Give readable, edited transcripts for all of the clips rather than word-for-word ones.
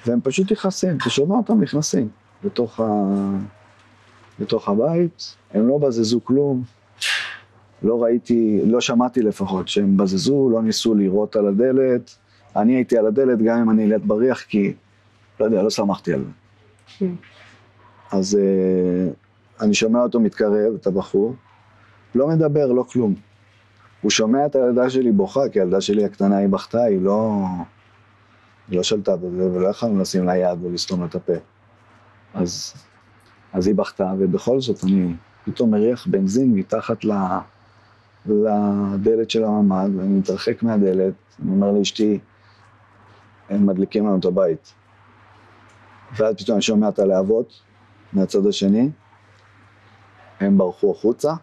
והם פשוט נכנסים, אתה שומע אותם נכנסים בתוך הבית, הם לא בזזו כלום, לא שמעתי לפחות שהם בזזו, לא ניסו לירות על הדלת, אני הייתי על הדלת גם אם אני ליד בריח, כי לא יודע, לא שמחתי על זה. אז אני שומע אותו מתקרב, את הבחור, לא מדבר, לא כלום. הוא שומע את הילדה שלי בוכה, כי הילדה שלי הקטנה היא בכתה, היא לא שלטה בזה, ולא יכולנו לשים לה יד ולסתום לה את הפה. אז היא בכתה, ובכל זאת אני פתאום מריח בנזין מתחת לדלת של הממ"ד, ואני מתרחק מהדלת, אני אומר לאשתי, הם מדליקים לנו את הבית. ואז פתאום אני שומע את הלהבות מהצד השני, הם ברחו החוצה,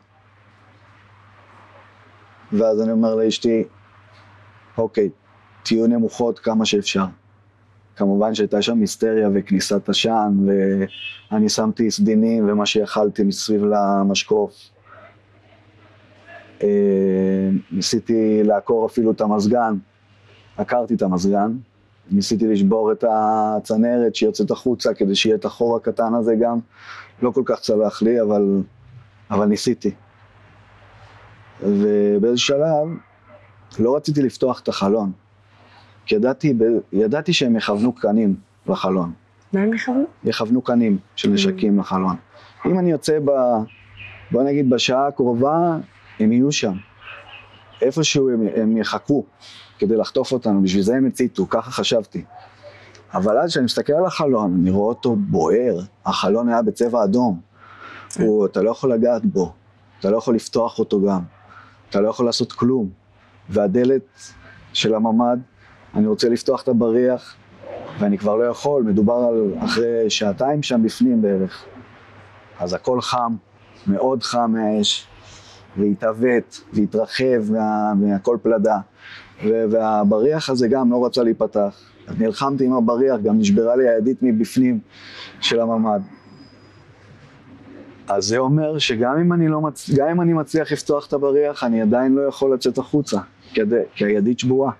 ואז אני אומר לאשתי, אוקיי, תהיו נמוכות כמה שאפשר. כמובן שהייתה שם היסטריה וכניסת עשן, ואני שמתי סדינים ומה שיכלתי מסביב למשקוף. ניסיתי לעקור אפילו את המזגן, עקרתי את המזגן, ניסיתי לשבור את הצנרת שיוצאת החוצה כדי שיהיה את החור הקטן הזה גם, לא כל כך צלח לי, אבל ניסיתי. ובאיזה שלב לא רציתי לפתוח את החלון, כי ידעתי שהם יכוונו קנים לחלון. מה הם יכוונו? יכוונו קנים של נשקים לחלון. אם אני יוצא בוא נגיד בשעה הקרובה, הם יהיו שם. איפשהו הם יחכו כדי לחטוף אותנו, בשביל זה הם הציתו, ככה חשבתי. אבל אז כשאני מסתכל על החלון, אני רואה אותו בוער, החלון היה בצבע אדום. אתה לא יכול לגעת בו, אתה לא יכול לפתוח אותו גם, אתה לא יכול לעשות כלום. והדלת של הממ"ד, אני רוצה לפתוח את הבריח, ואני כבר לא יכול, מדובר על אחרי שעתיים שם בפנים בערך. אז הכל חם, מאוד חם מהאש, והתעוות, והתרחב מהכל פלדה. והבריח הזה גם לא רצה להיפתח. אז נלחמתי עם הבריח, גם נשברה לי הידית מבפנים של הממ"ד. אז זה אומר שגם אם אני מצליח לפתוח את הבריח, אני עדיין לא יכול לצאת החוצה, כי הידית שבורה.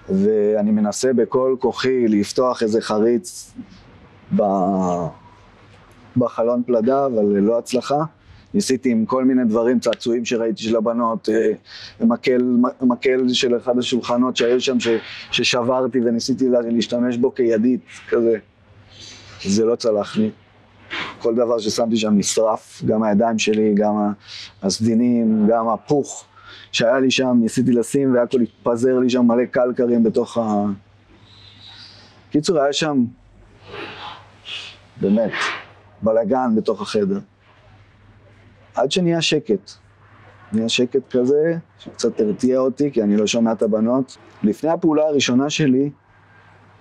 ואני מנסה בכל כוחי לפתוח איזה חריץ בחלון פלדה, אבל לא הצלחה. ניסיתי עם כל מיני דברים, צעצועים שראיתי של הבנות, מקל של אחד השולחנות שהיו שם ששברתי וניסיתי להשתמש בו כידית כזה. זה לא צלח לי. כל דבר ששמתי שם נשרף, גם הידיים שלי, גם הסדינים, גם הפוך שהיה לי שם, ניסיתי לשים והכל התפזר לי שם מלא קלקרים בתוך קיצור, היה שם באמת בלגן בתוך החדר. עד שנהיה שקט. נהיה שקט כזה, שקצת הרתיע אותי, כי אני לא שומע את הבנות. לפני הפעולה הראשונה שלי,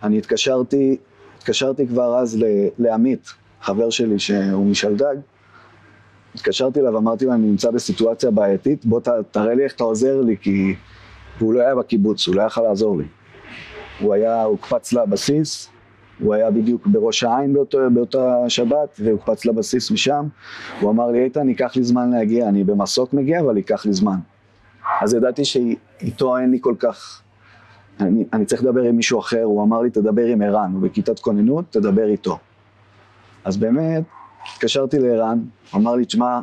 אני התקשרתי כבר אז לעמית, חבר שלי שהוא משלדג. התקשרתי אליו, אמרתי לו, אני נמצא בסיטואציה בעייתית, בוא תראה לי איך אתה עוזר לי, כי הוא לא היה בקיבוץ, הוא לא יכול לעזור לי. הוא הוקפץ לבסיס, הוא היה בדיוק בראש העין באותה שבת, והוא הוקפץ לבסיס משם. הוא אמר לי, איתן, ייקח לי זמן להגיע, אני במסוק מגיע, אבל ייקח לי זמן. אז ידעתי שאיתו אין לי כל כך, אני צריך לדבר עם מישהו אחר, הוא אמר לי, תדבר עם ערן, הוא בכיתת כוננות, תדבר איתו. אז באמת, התקשרתי לערן, הוא אמר לי, תשמע,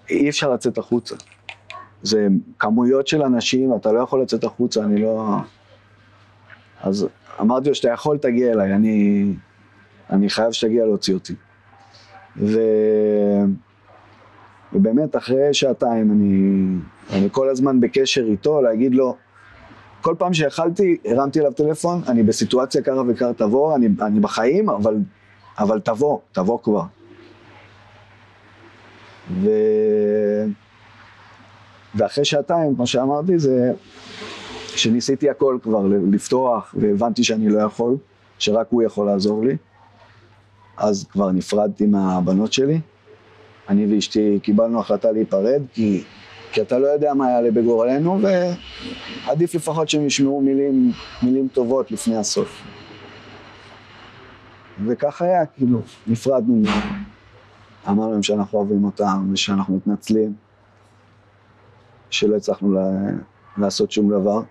אי אפשר לצאת החוצה. זה כמויות של אנשים, אתה לא יכול לצאת החוצה, אני לא... אז אמרתי לו, שאתה יכול, תגיע אליי, אני חייב שתגיע להוציא אותי. ובאמת, אחרי שעתיים, אני כל הזמן בקשר איתו, להגיד לו, כל פעם שיכלתי, הרמתי אליו טלפון, אני בסיטואציה ככה וככה, תבוא, אני בחיים, אבל תבוא כבר. ואחרי שעתיים, כמו שאמרתי, זה שניסיתי הכל כבר לפתוח, והבנתי שאני לא יכול, שרק הוא יכול לעזור לי. אז כבר נפרדתי מהבנות שלי. אני ואשתי קיבלנו החלטה להיפרד, כי אתה לא יודע מה יעלה בגורלנו, ועדיף לפחות שהם ישמעו מילים טובות לפני הסוף. וכך היה, כאילו, נפרדנו. אמרנו להם שאנחנו אוהבים אותם, ושאנחנו מתנצלים, שלא הצלחנו לעשות שום דבר.